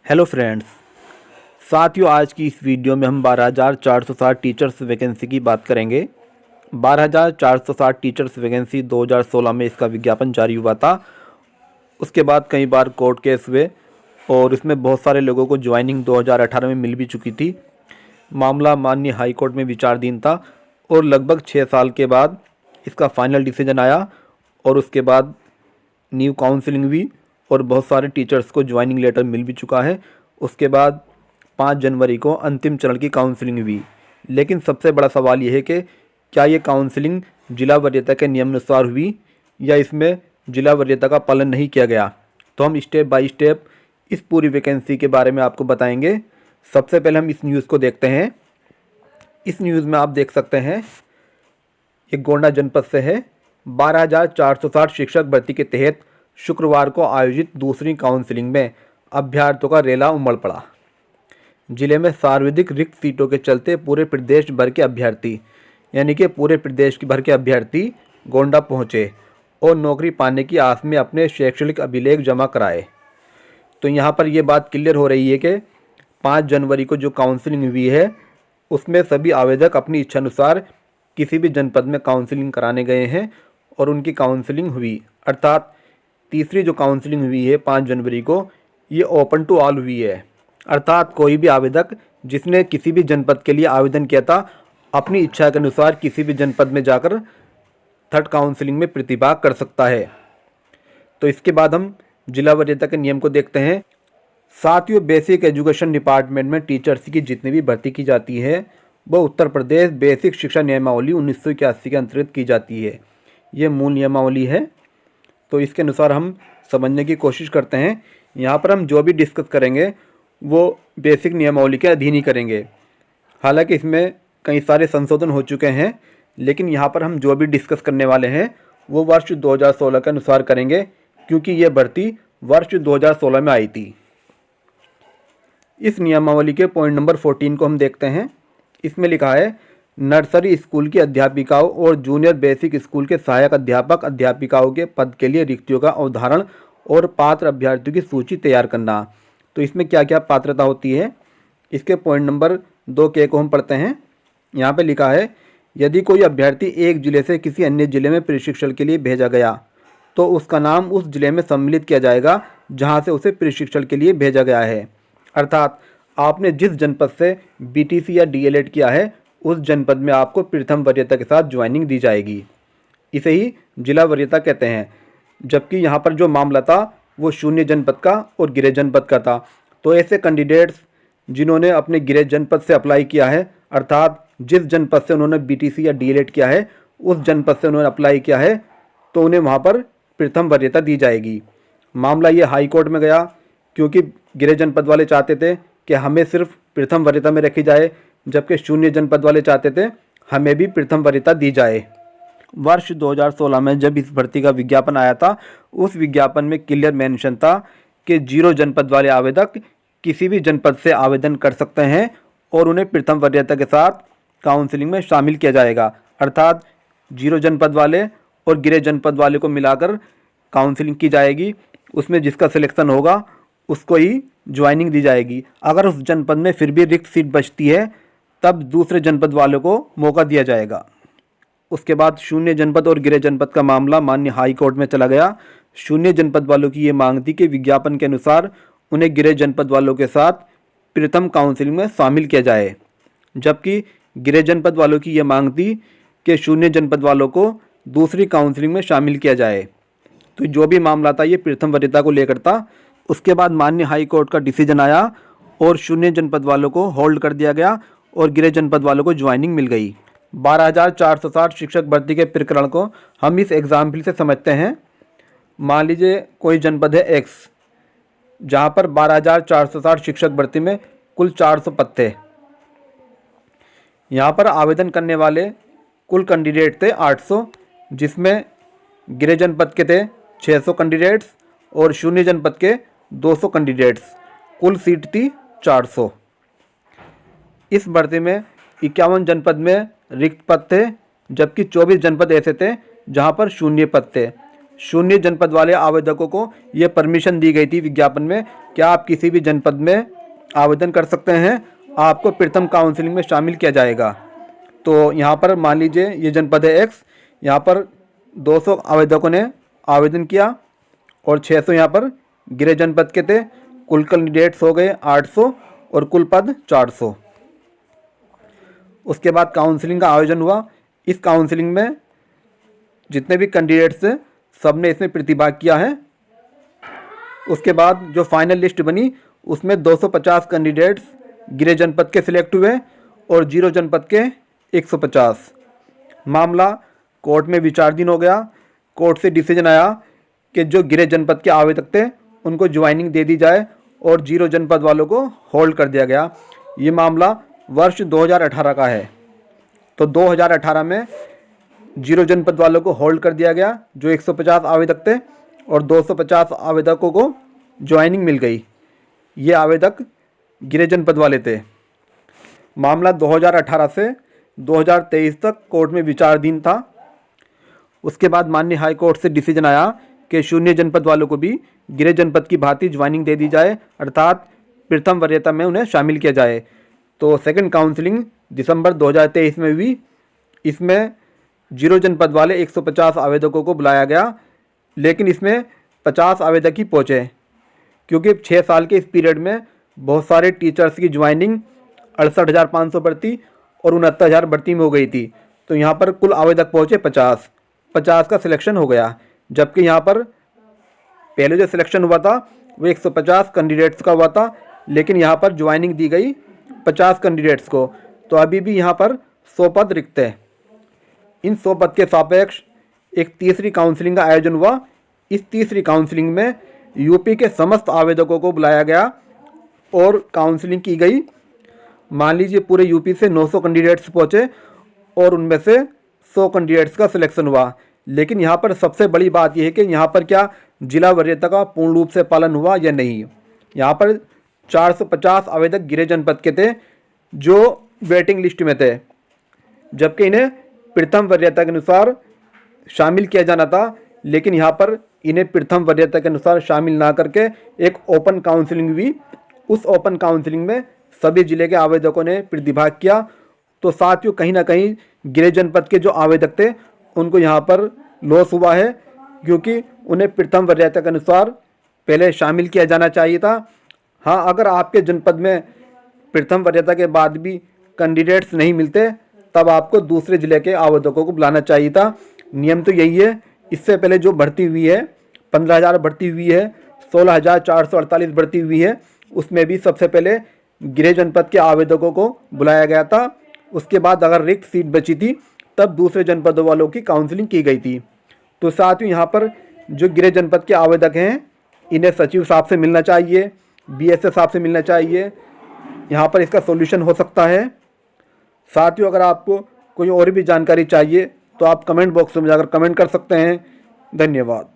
Hello friends, साथियों आज की इस वीडियो में हम 12,460 टीचर्स वैकेंसी की बात करेंगे। 12,460 टीचर्स वैकेंसी 2016 में इसका विज्ञापन जारी हुआ था। उसके बाद कई बार कोर्ट केस हुए और इसमें बहुत सारे लोगों को ज्वाइनिंग 2018 में मिल भी चुकी थी। मामला माननीय हाई कोर्ट में विचाराधीन था और लगभग 6 साल के बाद इसका फाइनल डिसीजन आया और उसके बाद न्यू काउंसलिंग हुई और बहुत सारे टीचर्स को ज्वाइनिंग लेटर मिल भी चुका है। उसके बाद 5 जनवरी को अंतिम चरण की काउंसलिंग हुई। लेकिन सबसे बड़ा सवाल यह है कि क्या ये काउंसलिंग जिला वरीयता के नियमानुसार हुई या इसमें जिला वरीयता का पालन नहीं किया गया। तो हम स्टेप बाय स्टेप इस पूरी वैकेंसी के बारे में आपको बताएंगे। सबसे पहले हम इस न्यूज़ को देखते हैं। इस न्यूज़ में आप देख सकते हैं ये गोंडा जनपद से है। 12,460 शिक्षक भर्ती के तहत शुक्रवार को आयोजित दूसरी काउंसलिंग में अभ्यर्थियों का रेला उमड़ पड़ा। जिले में सर्वाधिक रिक्त सीटों के चलते पूरे प्रदेश भर के अभ्यर्थी यानी कि पूरे प्रदेश भर के अभ्यर्थी गोंडा पहुंचे और नौकरी पाने की आस में अपने शैक्षणिक अभिलेख जमा कराए। तो यहाँ पर यह बात क्लियर हो रही है कि 5 जनवरी को जो काउंसलिंग हुई है उसमें सभी आवेदक अपनी इच्छानुसार किसी भी जनपद में काउंसलिंग कराने गए हैं और उनकी काउंसलिंग हुई। अर्थात तीसरी जो काउंसलिंग हुई है 5 जनवरी को, ये ओपन टू ऑल हुई है। अर्थात कोई भी आवेदक जिसने किसी भी जनपद के लिए आवेदन किया था अपनी इच्छा के अनुसार किसी भी जनपद में जाकर थर्ड काउंसलिंग में प्रतिभाग कर सकता है। तो इसके बाद हम जिला वरीयता के नियम को देखते हैं। साथियों, बेसिक एजुकेशन डिपार्टमेंट में टीचर्स की जितनी भी भर्ती की जाती है वह उत्तर प्रदेश बेसिक शिक्षा नियमावली 1981 के अंतर्गत की जाती है। ये मूल नियमावली है। तो इसके अनुसार हम समझने की कोशिश करते हैं। यहाँ पर हम जो भी डिस्कस करेंगे वो बेसिक नियमावली के अधीन ही करेंगे। हालांकि इसमें कई सारे संशोधन हो चुके हैं, लेकिन यहाँ पर हम जो भी डिस्कस करने वाले हैं वो वर्ष 2016 के अनुसार करेंगे, क्योंकि ये भर्ती वर्ष 2016 में आई थी। इस नियमावली के पॉइंट नंबर 14 को हम देखते हैं। इसमें लिखा है, नर्सरी स्कूल की अध्यापिकाओं और जूनियर बेसिक स्कूल के सहायक अध्यापक अध्यापिकाओं के पद के लिए रिक्तियों का अवधारण और पात्र अभ्यर्थियों की सूची तैयार करना। तो इसमें क्या क्या पात्रता होती है, इसके पॉइंट नंबर 2 के को हम पढ़ते हैं। यहाँ पे लिखा है, यदि कोई अभ्यर्थी एक जिले से किसी अन्य जिले में प्रशिक्षण के लिए भेजा गया तो उसका नाम उस जिले में सम्मिलित किया जाएगा जहाँ से उसे प्रशिक्षण के लिए भेजा गया है। अर्थात आपने जिस जनपद से बीटीसी या डीएलएड किया है उस जनपद में आपको प्रथम वरीयता के साथ ज्वाइनिंग दी जाएगी। इसे ही जिला वरीयता कहते हैं। जबकि यहाँ पर जो मामला था वो शून्य जनपद का और गृह जनपद का था। तो ऐसे कैंडिडेट्स जिन्होंने अपने गृह जनपद से अप्लाई किया है, अर्थात जिस जनपद से उन्होंने बीटीसी या डीएलएड किया है उस जनपद से उन्होंने अप्लाई किया है, तो उन्हें वहाँ पर प्रथम वरीयता दी जाएगी। मामला ये हाई कोर्ट में गया क्योंकि गृह जनपद वाले चाहते थे कि हमें सिर्फ प्रथम वरीयता में रखी जाए, जबकि शून्य जनपद वाले चाहते थे हमें भी प्रथम वरीयता दी जाए। वर्ष 2016 में जब इस भर्ती का विज्ञापन आया था उस विज्ञापन में क्लियर मेंशन था कि 0 जनपद वाले आवेदक किसी भी जनपद से आवेदन कर सकते हैं और उन्हें प्रथम वरीयता के साथ काउंसलिंग में शामिल किया जाएगा। अर्थात 0 जनपद वाले और गृह जनपद वाले को मिलाकर काउंसलिंग की जाएगी। उसमें जिसका सिलेक्शन होगा उसको ही ज्वाइनिंग दी जाएगी। अगर उस जनपद में फिर भी रिक्त सीट बचती है तब दूसरे जनपद वालों को मौका दिया जाएगा। उसके बाद शून्य जनपद और गृह जनपद का मामला माननीय हाई कोर्ट में चला गया। शून्य जनपद वालों की ये मांग थी कि विज्ञापन के अनुसार उन्हें गृह जनपद वालों के साथ प्रथम काउंसलिंग में शामिल किया जाए, जबकि गृह जनपद वालों की ये मांग थी कि शून्य जनपद वालों को दूसरी काउंसलिंग में शामिल किया जाए। तो जो भी मामला था ये प्रथम वरीयता को लेकर था। उसके बाद माननीय हाई कोर्ट का डिसीजन आया और शून्य जनपद वालों को होल्ड कर दिया गया और गृह जनपद वालों को ज्वाइनिंग मिल गई। 12,460 शिक्षक भर्ती के प्रकरण को हम इस एग्जाम्पल से समझते हैं। मान लीजिए कोई जनपद है एक्स, जहाँ पर 12,460 शिक्षक भर्ती में कुल 400 पद थे। यहाँ पर आवेदन करने वाले कुल कैंडिडेट थे 800, जिसमें गृह जनपद के थे 600 कैंडिडेट्स और शून्य जनपद के 200 कैंडिडेट्स। कुल सीट थी 400। इस भर्ती में 51 जनपद में रिक्त पद थे, जबकि 24 जनपद ऐसे थे जहां पर शून्य पद थे। शून्य जनपद वाले आवेदकों को ये परमिशन दी गई थी विज्ञापन में कि आप किसी भी जनपद में आवेदन कर सकते हैं, आपको प्रथम काउंसलिंग में शामिल किया जाएगा। तो यहाँ पर मान लीजिए ये जनपद है एक्स, यहाँ पर 200 आवेदकों ने आवेदन किया और 600 यहाँ पर गृह जनपद के थे। कुल कैंडिडेट्स हो गए 800 और कुल पद 400। उसके बाद काउंसलिंग का आयोजन हुआ। इस काउंसलिंग में जितने भी कैंडिडेट्स थे सब ने इसमें प्रतिभाग किया है। उसके बाद जो फाइनल लिस्ट बनी उसमें 250 कैंडिडेट्स गृह जनपद के सिलेक्ट हुए और 0 जनपद के 150। मामला कोर्ट में विचाराधीन हो गया। कोर्ट से डिसीजन आया कि जो गृह जनपद के आवेदक थे उनको ज्वाइनिंग दे दी जाए और 0 जनपद वालों को होल्ड कर दिया गया। ये मामला वर्ष 2018 का है। तो 2018 में 0 जनपद वालों को होल्ड कर दिया गया जो 150 आवेदक थे और 250 आवेदकों को ज्वाइनिंग मिल गई। ये आवेदक गृह जनपद वाले थे। मामला 2018 से 2023 तक कोर्ट में विचाराधीन था। उसके बाद माननीय हाई कोर्ट से डिसीजन आया कि शून्य जनपद वालों को भी गृह जनपद की भांति ज्वाइनिंग दे दी जाए, अर्थात प्रथम वरीयता में उन्हें शामिल किया जाए। तो सेकंड काउंसलिंग दिसंबर 2023 में हुई। इसमें 0 जनपद वाले 150 आवेदकों को बुलाया गया, लेकिन इसमें 50 आवेदक ही पहुँचे क्योंकि 6 साल के इस पीरियड में बहुत सारे टीचर्स की ज्वाइनिंग 68,500 भर्ती और 69,000 भर्ती में हो गई थी। तो यहाँ पर कुल आवेदक पहुँचे 50 का सिलेक्शन हो गया। जबकि यहाँ पर पहले जो सिलेक्शन हुआ था वो 150 कैंडिडेट्स का हुआ था, लेकिन यहाँ पर ज्वाइनिंग दी गई 50 कैंडिडेट्स को। तो अभी भी यहाँ पर 100 पद रिक्त है। इन 100 पद के सापेक्ष एक तीसरी काउंसलिंग का आयोजन हुआ। इस तीसरी काउंसलिंग में यूपी के समस्त आवेदकों को बुलाया गया और काउंसलिंग की गई। मान लीजिए पूरे यूपी से 900 कैंडिडेट्स पहुँचे और उनमें से 100 कैंडिडेट्स का सिलेक्शन हुआ। लेकिन यहाँ पर सबसे बड़ी बात यह है कि यहाँ पर क्या जिला वरीयता का पूर्ण रूप से पालन हुआ या नहीं। यहाँ पर 450 आवेदक गृह जनपद के थे जो वेटिंग लिस्ट में थे, जबकि इन्हें प्रथम वरीयता के अनुसार शामिल किया जाना था। लेकिन यहाँ पर इन्हें प्रथम वरीयता के अनुसार शामिल ना करके एक ओपन काउंसलिंग हुई। उस ओपन काउंसलिंग में सभी जिले के आवेदकों ने प्रतिभाग किया। तो साथियों कहीं ना कहीं गृह जनपद के जो आवेदक थे उनको यहाँ पर लॉस हुआ है, क्योंकि उन्हें प्रथम वरीयता के अनुसार पहले शामिल किया जाना चाहिए था। हाँ, अगर आपके जनपद में प्रथम वरीयता के बाद भी कैंडिडेट्स नहीं मिलते तब आपको दूसरे जिले के आवेदकों को बुलाना चाहिए था। नियम तो यही है। इससे पहले जो भर्ती हुई है 15,000 भर्ती हुई है, 16,448 भर्ती हुई है, उसमें भी सबसे पहले गृह जनपद के आवेदकों को बुलाया गया था। उसके बाद अगर रिक्त सीट बची थी तब दूसरे जनपदों वालों की काउंसलिंग की गई थी। तो साथ ही यहाँ पर जो गृह जनपद के आवेदक हैं इन्हें सचिव साहब से मिलना चाहिए, BSS साहब से मिलना चाहिए। यहाँ पर इसका सॉल्यूशन हो सकता है। साथियों अगर आपको कोई और भी जानकारी चाहिए तो आप कमेंट बॉक्स में जाकर कमेंट कर सकते हैं। धन्यवाद।